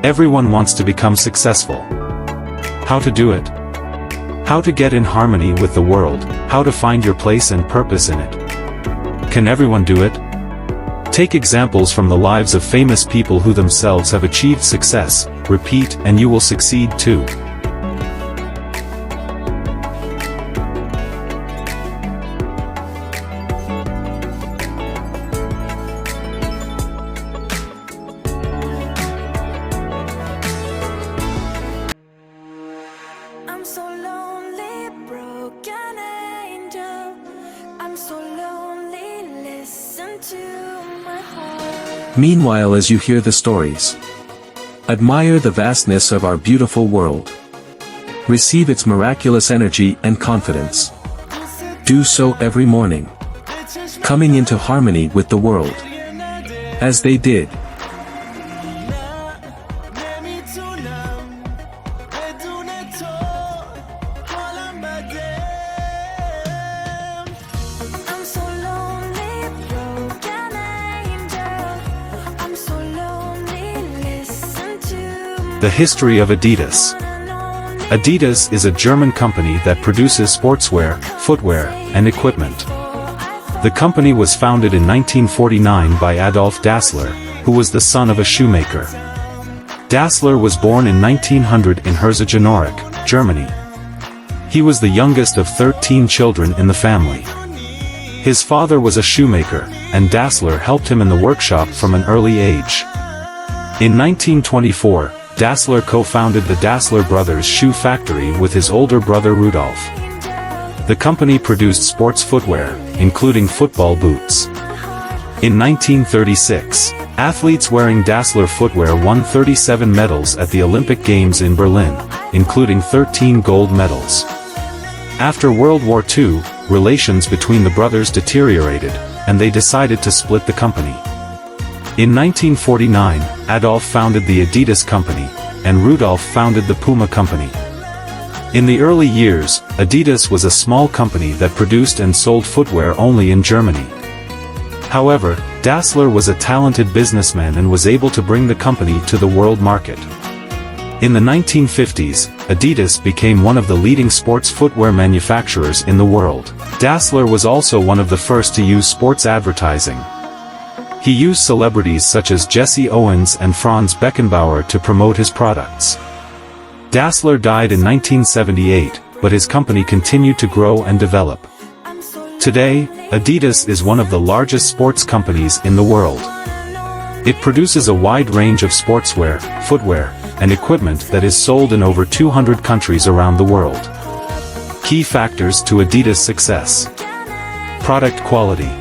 Everyone wants to become successful. How to do it? How to get in harmony with the world, how to find your place and purpose in it. Can everyone do it? Take examples from the lives of famous people who themselves have achieved success, repeat and you will succeed too. I'm so lonely, broken angel. I'm so lonely, listen to my heart. Meanwhile, as you hear the stories, admire the vastness of our beautiful world. Receive its miraculous energy and confidence. Do so every morning, coming into harmony with the world, as they did. I'm so lonely, broken angel. I'm so lonely, listen to The history of Adidas. Adidas is a German company that produces sportswear, footwear, and equipment. The company was founded in 1949 by Adolf Dassler, who was the son of a shoemaker. Dassler was born in 1900 in Herzogenaurach, Germany. He was the youngest of 13 children in the family. His father was a shoemaker, and Dassler helped him in the workshop from an early age. In 1924, Dassler co-founded the Dassler Brothers shoe factory with his older brother Rudolf. The company produced sports footwear, including football boots. In 1936, athletes wearing Dassler footwear won 37 medals at the Olympic Games in Berlin, including 13 gold medals. After World War II, relations between the brothers deteriorated, and they decided to split the company. In 1949, Adolf founded the Adidas Company, and Rudolf founded the Puma Company. In the early years, Adidas was a small company that produced and sold footwear only in Germany. However, Dassler was a talented businessman and was able to bring the company to the world market. In the 1950s, Adidas became one of the leading sports footwear manufacturers in the world. Dassler was also one of the first to use sports advertising. He used celebrities such as Jesse Owens and Franz Beckenbauer to promote his products. Dassler died in 1978, but his company continued to grow and develop. Today, Adidas is one of the largest sports companies in the world. It produces a wide range of sportswear, footwear, and equipment that is sold in over 200 countries around the world. Key factors to Adidas' success. Product quality.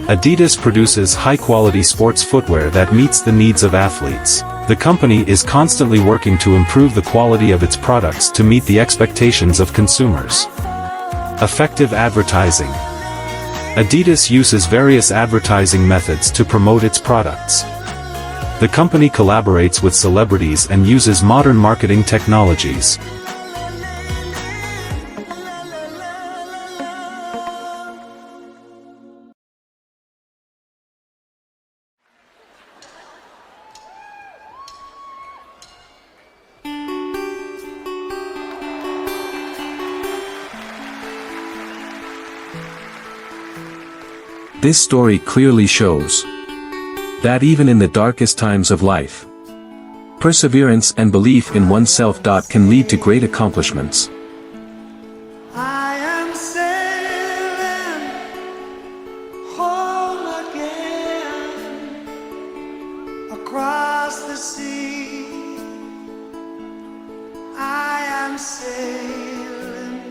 Adidas produces high-quality sports footwear that meets the needs of athletes. The company is constantly working to improve the quality of its products to meet the expectations of consumers. Effective advertising. Adidas uses various advertising methods to promote its products. The company collaborates with celebrities and uses modern marketing technologies. This story clearly shows that even in the darkest times of life, perseverance and belief in oneself can lead to great accomplishments. I am sailing home again across the sea. I am sailing,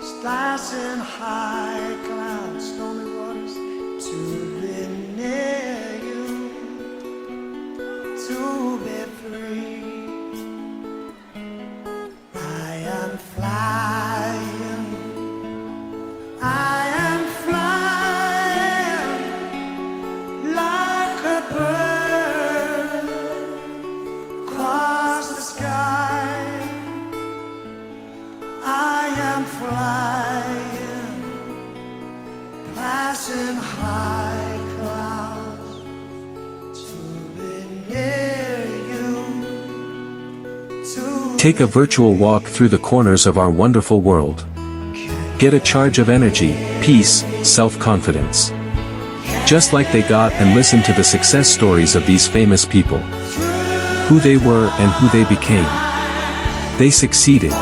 slicing high clouds, stormy waters, to be near you, to be free. I am flying, I am flying like a bird across the sky. I am flying, passing high clouds to be near you. Take a virtual walk through the corners of our wonderful world. Get a charge of energy, peace, self-confidence. Just like they got, and listen to the success stories of these famous people. Who they were and who they became. They succeeded.